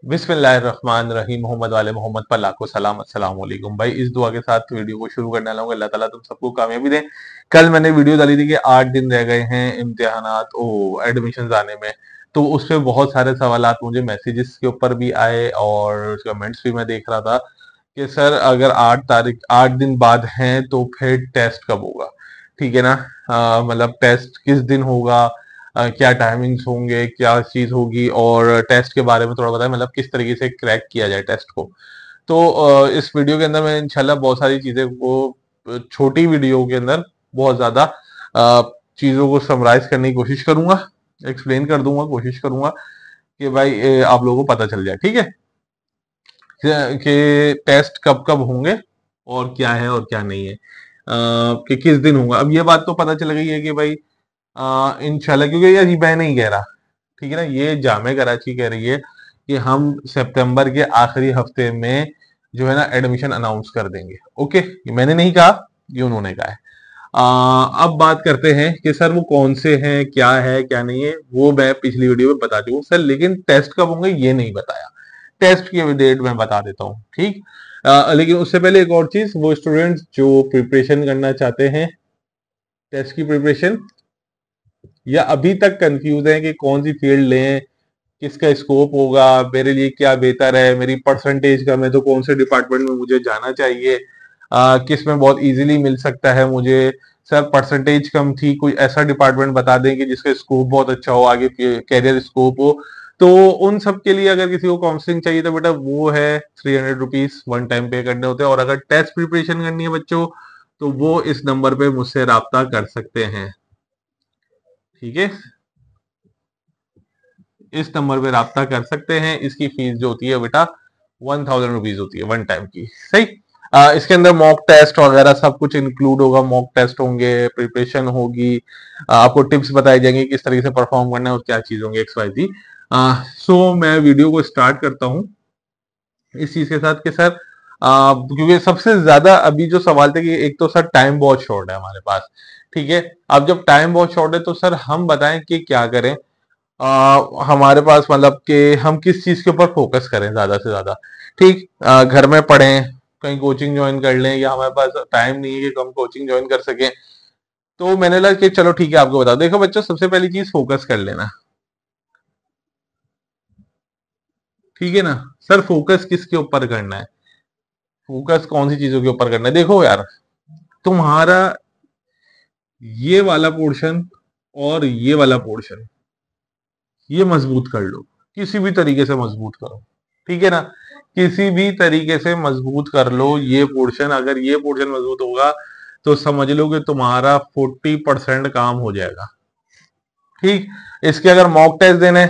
बिस्मिल्लाहिर्रहमानिर्रहीम। मोहम्मद वाले मोहम्मद पर लाखों सलाम। अस्सलाम वालेकुम भाई। इस दुआ के साथ वीडियो को शुरू करने वाला हूँ। अल्लाह ताला तुम सबको कामयाबी दे। कल मैंने वीडियो डाली थी कि 8 दिन रह गए हैं इम्तिहानात एडमिशन आने में, तो उस पे बहुत सारे सवालात मुझे मैसेजेस के ऊपर भी आए और कमेंट्स भी मैं देख रहा था कि सर अगर 8 दिन बाद हैं तो फिर टेस्ट कब होगा। ठीक है ना। मतलब टेस्ट किस दिन होगा, क्या टाइमिंग्स होंगे, क्या चीज होगी, और टेस्ट के बारे में थोड़ा बताएं, मतलब किस तरीके से क्रैक किया जाए टेस्ट को। तो इस वीडियो के अंदर मैं इंशाल्लाह बहुत सारी चीजें को छोटी वीडियो के अंदर बहुत ज्यादा चीजों को समराइज करने की कोशिश करूंगा, एक्सप्लेन कर दूंगा, कोशिश करूंगा कि भाई आप लोगों को पता चल जाए। ठीक है कि टेस्ट कब कब होंगे और क्या है और क्या नहीं है, कि किस दिन होगा। अब ये बात तो पता चल गई है कि भाई इंशाल्लाह, क्योंकि यार ये मैं नहीं कह रहा, ठीक है ना, ये जामे कराची कह रही है कि हम सितंबर के आखिरी हफ्ते में जो है ना एडमिशन अनाउंस कर देंगे। ओके, ये मैंने नहीं कहा, ये उन्होंने कहा है। अब बात करते हैं कि सर वो कौन से हैं, क्या है क्या नहीं है, वो मैं पिछली वीडियो में बता चुका हूँ सर, लेकिन टेस्ट कब होंगे ये नहीं बताया। टेस्ट की डेट मैं बता देता हूँ, ठीक। लेकिन उससे पहले एक और चीज, वो स्टूडेंट्स जो प्रिपरेशन करना चाहते हैं टेस्ट की प्रिपरेशन, या अभी तक कंफ्यूज है कि कौन सी फील्ड लें, किसका स्कोप होगा, मेरे लिए क्या बेहतर है, मेरी परसेंटेज कम है तो कौन से डिपार्टमेंट में मुझे जाना चाहिए, किस में बहुत इजीली मिल सकता है मुझे। सर परसेंटेज कम थी, कोई ऐसा डिपार्टमेंट बता दें कि जिसका स्कोप बहुत अच्छा हो, आगे कैरियर स्कोप हो। तो उन सब के लिए अगर किसी को काउंसलिंग चाहिए तो बेटा वो है 300 रुपीज वन टाइम पे करने होते हैं। और अगर टेस्ट प्रिपरेशन करनी है बच्चों तो वो इस नंबर पे मुझसे राब्ता कर सकते हैं। ठीक है, इस नंबर पे राब्ता कर सकते हैं। इसकी फीस जो होती है बेटा 1000 रुपीज होती है वन टाइम की। सही। इसके अंदर मॉक टेस्ट वगैरह सब कुछ इंक्लूड होगा, मॉक टेस्ट होंगे, प्रिपरेशन होगी, आपको टिप्स बताई जाएंगे किस तरीके से परफॉर्म करना है और क्या चीज होंगी, एक्स वाई जी। सो मैं वीडियो को स्टार्ट करता हूँ इस चीज के साथ कि सर क्योंकि सबसे ज्यादा अभी जो सवाल थे कि एक तो सर टाइम बहुत शॉर्ट है हमारे पास। ठीक है, अब जब टाइम बहुत शॉर्ट है तो सर हम बताएं कि क्या करें। हमारे पास मतलब कि हम किस चीज के ऊपर फोकस करें ज्यादा से ज्यादा। ठीक, घर में पढ़ें, कहीं कोचिंग ज्वाइन कर लें, या हमारे पास टाइम नहीं है कि हम कोचिंग ज्वाइन कर सकें। तो मैंने लगा कि चलो ठीक है आपको बता, देखो बच्चों सबसे पहली चीज फोकस कर लेना। ठीक है ना। सर फोकस किसके ऊपर करना है, फोकस कौन सी चीजों के ऊपर करना है। देखो यार, तुम्हारा ये वाला पोर्शन और ये वाला पोर्शन ये मजबूत कर लो, किसी भी तरीके से मजबूत करो। ठीक है ना, किसी भी तरीके से मजबूत कर लो ये पोर्शन। अगर ये पोर्शन मजबूत होगा तो समझ लो कि तुम्हारा 40% काम हो जाएगा। ठीक, इसके अगर मॉक टेस्ट देने,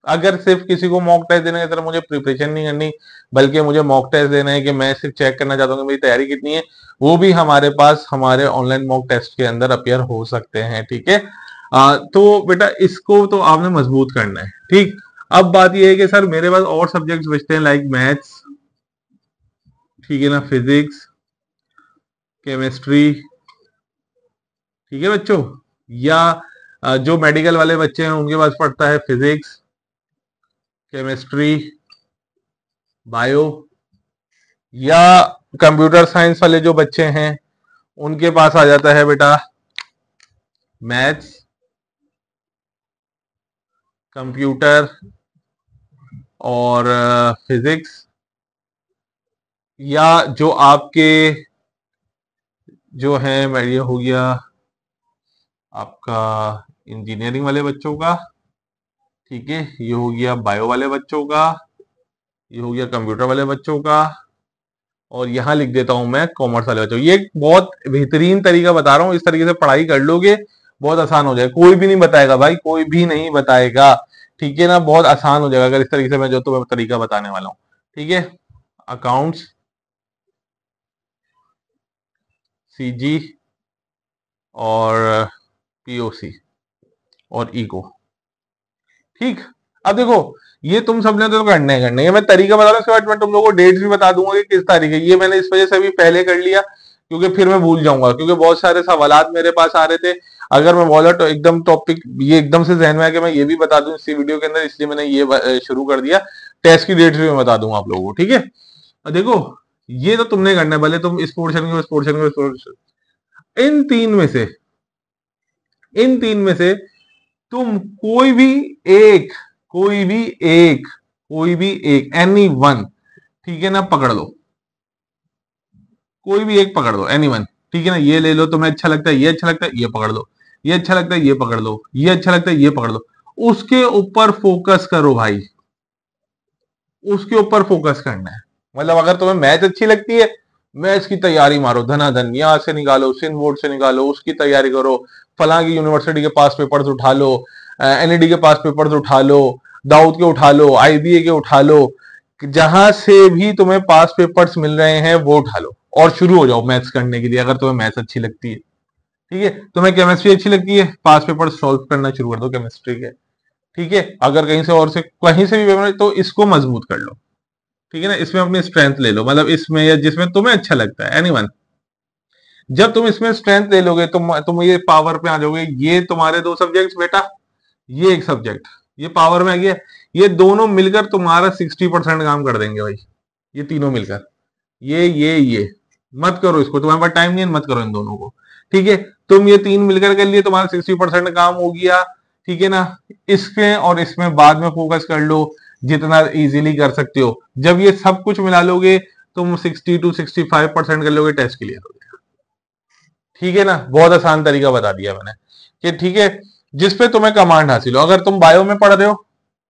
अगर सिर्फ किसी को मॉक टेस्ट देने की तरह मुझे प्रिपरेशन नहीं करनी, बल्कि मुझे मॉक टेस्ट देना है कि मैं सिर्फ चेक करना चाहता हूँ कि मेरी तैयारी कितनी है, वो भी हमारे पास हमारे ऑनलाइन मॉक टेस्ट के अंदर अपियर हो सकते हैं। ठीक है, तो बेटा इसको तो आपने मजबूत करना है। ठीक, अब बात यह है कि सर मेरे पास और सब्जेक्ट्स बचते हैं लाइक मैथ्स, ठीक है ना, फिजिक्स, केमिस्ट्री। ठीक है बच्चों, या जो मेडिकल वाले बच्चे हैं उनके पास पड़ता है फिजिक्स, केमिस्ट्री, बायो, या कंप्यूटर साइंस वाले जो बच्चे हैं उनके पास आ जाता है बेटा मैथ्स, कंप्यूटर और फिजिक्स। या जो आपके जो है ये हो गया आपका इंजीनियरिंग वाले बच्चों का, ठीक है, ये हो गया बायो वाले बच्चों का, ये हो गया कंप्यूटर वाले बच्चों का, और यहां लिख देता हूं मैं कॉमर्स वाले बच्चों। ये बहुत बेहतरीन तरीका बता रहा हूं, इस तरीके से पढ़ाई कर लोगे बहुत आसान हो जाएगा। कोई भी नहीं बताएगा भाई, कोई भी नहीं बताएगा। ठीक है ना, बहुत आसान हो जाएगा अगर इस तरीके से मैं जो तुम्हें तरीका बताने वाला हूँ। ठीक है, अकाउंट्स, सीजी और पीओसी और इको। ठीक, अब देखो ये तुम सबने तो करना है, करना है, मैं तरीका बता रहा हूँ, उसके बाद मैं तुम लोगों को डेट्स भी बता दूंगा कि किस तारीख है। ये मैंने इस वजह से भी पहले कर लिया क्योंकि फिर मैं भूल जाऊंगा, क्योंकि बहुत सारे सवालात मेरे पास आ रहे थे। अगर मैं बोला तो एकदम टॉपिक ये एकदम से जहन में आया कि मैं ये भी बता दूं इसी वीडियो के अंदर, इसलिए मैंने ये शुरू कर दिया। टेस्ट की डेट्स भी मैं बता दूंगा आप लोगों को, ठीक है। और देखो ये तो तुमने करना है, भले तुम इस पोर्शन को, इस पोर्शन को, इस पोर्शन, इन तीन में से, इन तीन में से तुम कोई भी एक, कोई भी एक, कोई भी एक, एनी वन, ठीक है ना, पकड़ लो, कोई भी एक पकड़ लो, एनी वन, ठीक है ना। ये ले लो, तुम्हें अच्छा लगता है, ये अच्छा लगता है, ये पकड़ लो, ये अच्छा लगता है, ये पकड़ लो, ये अच्छा लगता है, ये पकड़ लो, उसके ऊपर फोकस करो भाई, उसके ऊपर फोकस करना है। मतलब अगर तुम्हें मैथ अच्छी लगती है, मैथ्स की तैयारी मारो धनाधन, यहां से निकालो, सिंध बोर्ड से निकालो, उसकी तैयारी करो, फलां की यूनिवर्सिटी के पास पेपर्स उठा लो, एनईडी के पास पेपर्स उठा लो, दाऊद के उठा लो, आईबीए के उठा लो, जहां से भी तुम्हें पास पेपर्स मिल रहे हैं वो उठा लो, और शुरू हो जाओ मैथ्स करने के लिए। अगर तुम्हें मैथ्स अच्छी लगती है, ठीक है, तुम्हें केमिस्ट्री अच्छी लगती है, पास पेपर सॉल्व करना शुरू कर दो केमिस्ट्री के, ठीक है। अगर कहीं से और से कहीं से भी पेपर, तो इसको मजबूत कर लो, ठीक है ना, इसमें अपनी स्ट्रेंथ ले लो, मतलब इसमें या जिसमें तुम्हें अच्छा लगता है, एनीवन। जब तुम इसमें स्ट्रेंथ ले लोगे, तुम ये पावर पे आ जाओगे, ये तुम्हारे दो सब्जेक्ट्स बेटा, ये एक सब्जेक्ट, ये पावर में आ गया, ये दोनों मिलकर तुम्हारा 60% काम कर देंगे भाई, ये तीनों मिलकर, ये मत करो इसको, तुम्हारे पास टाइम नहीं है, मत करो इन दोनों को, ठीक है। तुम ये तीन मिलकर के लिए तुम्हारा 60% काम हो गया, ठीक है ना। इसमें और इसमें बाद में फोकस कर लो, जितना इजीली कर सकते हो। जब ये सब कुछ मिला लोगे, तुम 60 to 65% कर लोगे, टेस्ट क्लियर हो जाएगा, ठीक है ना। बहुत आसान तरीका बता दिया मैंने कि ठीक है, जिसपे तुम्हें कमांड हासिल हो। अगर तुम बायो में पढ़ रहे हो,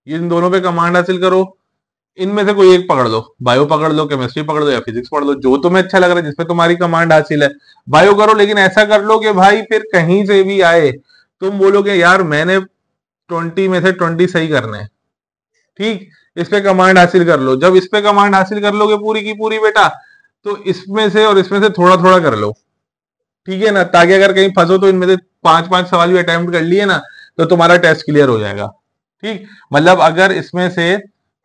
इन दोनों पे कमांड हासिल करो, इनमें से कोई एक पकड़ लो, बायो पकड़ लो, केमिस्ट्री पकड़ लो, या फिजिक्स पढ़ लो, जो तुम्हें अच्छा लग रहा है, जिसपे तुम्हारी कमांड हासिल है, बायो करो। लेकिन ऐसा कर लो कि भाई फिर कहीं से भी आए, तुम बोलोगे यार मैंने 20 में से 20 सही करने हैं, ठीक, इस पे कमांड हासिल कर लो। जब इस पे कमांड हासिल कर लोगे पूरी की पूरी बेटा, तो इसमें से और इसमें से थोड़ा थोड़ा कर लो, ठीक है ना, ताकि अगर कहीं फंसो तो इनमें से 5-5 सवाल भी अटेम्प्ट कर लिए ना, तो तुम्हारा टेस्ट क्लियर हो जाएगा, ठीक। मतलब अगर इसमें से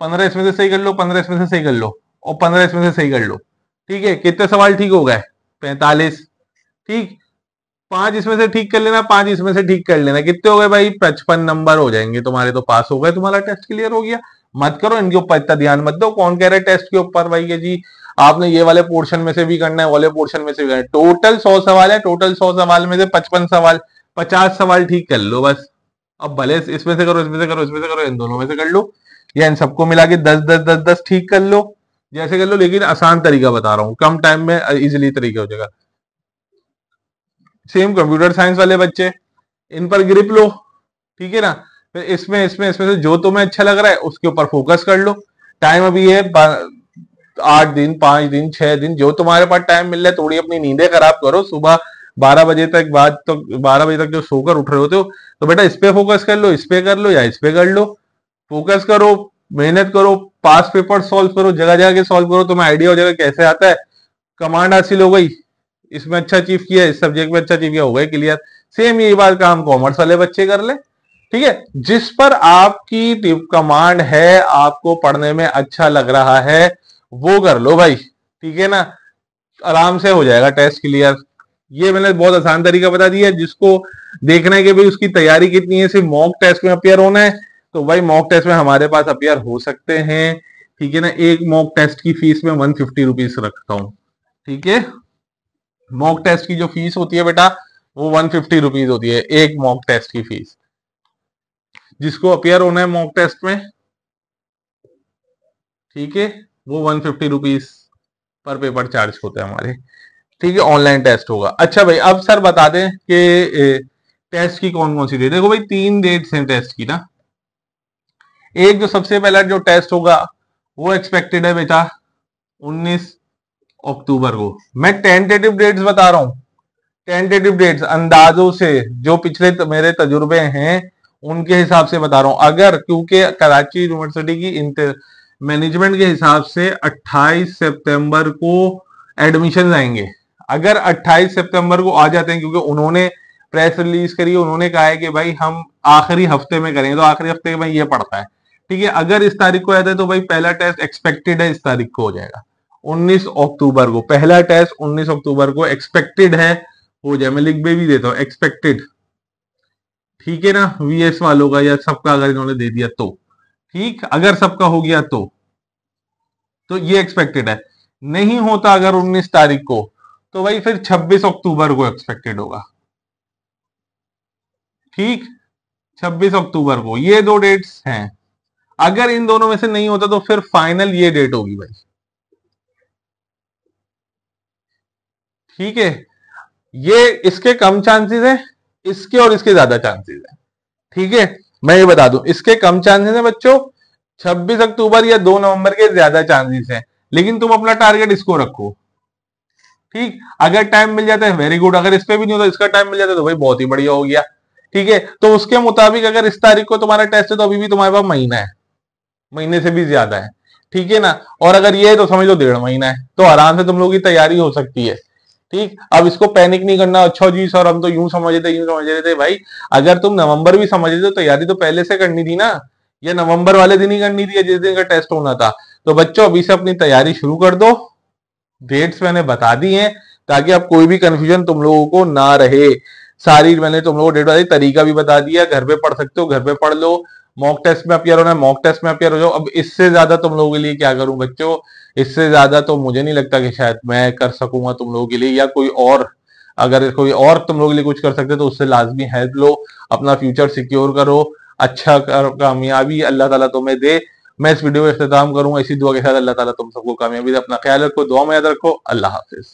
15 इसमें से सही कर लो, 15 इसमें से सही कर लो, और 15 इसमें से सही कर लो, ठीक है, कितने सवाल ठीक हो गए, 45, ठीक। 5 इसमें से ठीक कर लेना, 5 इसमें से ठीक कर लेना, कितने हो गए भाई, 55 नंबर हो जाएंगे तुम्हारे, तो पास हो गए, तुम्हारा टेस्ट क्लियर हो गया। मत करो इनके ऊपर इतना ध्यान मत दो, कौन कह रहा है टेस्ट के ऊपर भाई के जी आपने ये वाले पोर्शन में से भी करना है, वाले पोर्शन में से भी करना है। टोटल 100 सवाल है, टोटल 100 सवाल में से 55 सवाल, 50 सवाल ठीक कर लो बस। अब भले इसमें से करो, इसमें से करो, इसमें से करो, इन दोनों में से कर लो, या इन सबको मिला के 10-10-10-10 ठीक कर लो, जैसे कर लो। लेकिन आसान तरीका बता रहा हूँ, कम टाइम में इजिली तरीका हो जाएगा। सेम कंप्यूटर साइंस वाले बच्चे, इन पर ग्रिप लो, ठीक है ना। फिर इसमें से जो तुम्हें अच्छा लग रहा है उसके ऊपर फोकस कर लो। टाइम अभी है 8 दिन, 5 दिन, 6 दिन, जो तुम्हारे पास टाइम मिल रहा है, थोड़ी अपनी नींदें खराब करो। सुबह 12 बजे तक, बाद तो 12 बजे तक जो सोकर उठ रहे होते हो, तो बेटा इस पे फोकस कर लो, इस पे कर लो, या इस पे कर लो, फोकस करो, मेहनत करो, पास पेपर सॉल्व करो, जगह जगह के सॉल्व करो, तुम्हें आइडिया हो जाएगा कैसे आता है। कमांड हासिल हो गई, इसमें अच्छा अचीव किया, इस सब्जेक्ट में अच्छा अचीव किया, हो गए क्लियर। सेम यही बात काम कॉमर्स वाले बच्चे कर ले, ठीक है। जिस पर आपकी कमांड है, आपको पढ़ने में अच्छा लग रहा है, वो कर लो भाई, ठीक है ना, आराम से हो जाएगा टेस्ट क्लियर। ये मैंने बहुत आसान तरीका बता दिया है। जिसको देखना है कि भाई उसकी तैयारी कितनी है, सिर्फ मॉक टेस्ट में अपियर होना है, तो भाई मॉक टेस्ट में हमारे पास अपियर हो सकते हैं, ठीक है ना। एक मॉक टेस्ट की फीस में 150 रुपीज रखता हूँ, ठीक है। मॉक टेस्ट की जो फीस होती है बेटा, वो 150 रुपीज होती है, एक मॉक टेस्ट की फीस। जिसको अपियर होना है मॉक टेस्ट में, ठीक है, वो 150 रुपीज पर पेपर चार्ज होते हैं हमारे, ठीक है। ऑनलाइन टेस्ट होगा। अच्छा भाई, अब सर बता दें कि टेस्ट की कौन कौन सी डेट। देखो भाई 3 डेट्स हैं टेस्ट की ना। एक जो सबसे पहला जो टेस्ट होगा, वो एक्सपेक्टेड है बेटा 19 अक्टूबर को। मैं टेंटेटिव डेट्स बता रहा हूं, टेंटेटिव डेट्स अंदाजों से, जो पिछले मेरे तजुर्बे हैं उनके हिसाब से बता रहा हूं। अगर क्योंकि कराची यूनिवर्सिटी की मैनेजमेंट के हिसाब से 28 सितंबर को एडमिशन आएंगे। अगर 28 सितंबर को आ जाते हैं, क्योंकि उन्होंने प्रेस रिलीज करी, उन्होंने कहा है कि भाई हम आखिरी हफ्ते में करेंगे, तो आखिरी हफ्ते में ये पड़ता है, ठीक है। अगर इस तारीख को आ जाता है, तो भाई पहला टेस्ट एक्सपेक्टेड है इस तारीख को हो जाएगा, 19 अक्टूबर को। पहला टेस्ट 19 अक्टूबर को एक्सपेक्टेड है हो जाए। मैं लिख भी देता हूं एक्सपेक्टेड, ठीक है ना, वीएस वालों का या सबका अगर इन्होंने दे दिया तो, ठीक, अगर सबका हो गया तो ये एक्सपेक्टेड है। नहीं होता अगर 19 तारीख को, तो भाई फिर 26 अक्टूबर को एक्सपेक्टेड होगा। ठीक, 26 अक्टूबर को, ये दो डेट्स हैं। अगर इन दोनों में से नहीं होता तो फिर फाइनल ये डेट होगी भाई। ठीक है, ये इसके कम चांसेस है, इसके और इसके ज्यादा चांसेस है। ठीक है, मैं ये बता दूं, इसके कम चांसेस है बच्चों, 26 अक्टूबर या 2 नवंबर के ज्यादा चांसेस है। लेकिन तुम अपना टारगेट इसको रखो। ठीक, अगर टाइम मिल जाता है वेरी गुड, अगर इस पे भी नहीं होता, इसका टाइम मिल जाता है तो भाई बहुत ही बढ़िया हो गया। ठीक है, तो उसके मुताबिक अगर इस तारीख को तुम्हारा टेस्ट है तो अभी भी तुम्हारे पास महीना है, महीने से भी ज्यादा है। ठीक है ना, और अगर ये है तो समझ लो 1.5 महीना है, तो आराम से तुम लोगों की तैयारी हो सकती है। ठीक, अब इसको पैनिक नहीं करना, अच्छा जी सर हम तो यूं समझ रहे थे भाई। अगर तुम नवंबर भी समझ रहे थे तो तैयारी तो पहले से करनी थी ना, या नवंबर वाले दिन ही करनी थी, या जिस दिन का टेस्ट होना था। तो बच्चों अभी से अपनी तैयारी शुरू कर दो, डेट्स मैंने बता दी हैं, ताकि अब कोई भी कंफ्यूजन तुम लोगों को ना रहे। सारी मैंने तुम लोगों को डेट बताई, तरीका भी बता दिया, घर पे पढ़ सकते हो घर पे पढ़ लो, मॉक टेस्ट में अपियर होना है मॉक टेस्ट में अपियर हो जाओ। अब इससे ज्यादा तुम लोगों के लिए क्या करूं बच्चों, इससे ज्यादा तो मुझे नहीं लगता कि शायद मैं कर सकूंगा तुम लोगों के लिए, या कोई और, अगर कोई और तुम लोगों के लिए कुछ कर सकते तो उससे लाजमी हेल्प लो, अपना फ्यूचर सिक्योर करो, अच्छा कामयाबी अल्लाह ताला तुम्हें दे। मैं इस वीडियो को इख्तिताम करूंगा इसी दुआ के साथ, अल्लाह ताला तुम सबको कामयाबी दे। अपना ख्याल रखो, दुआ में याद रखो। अल्लाह हाफिज।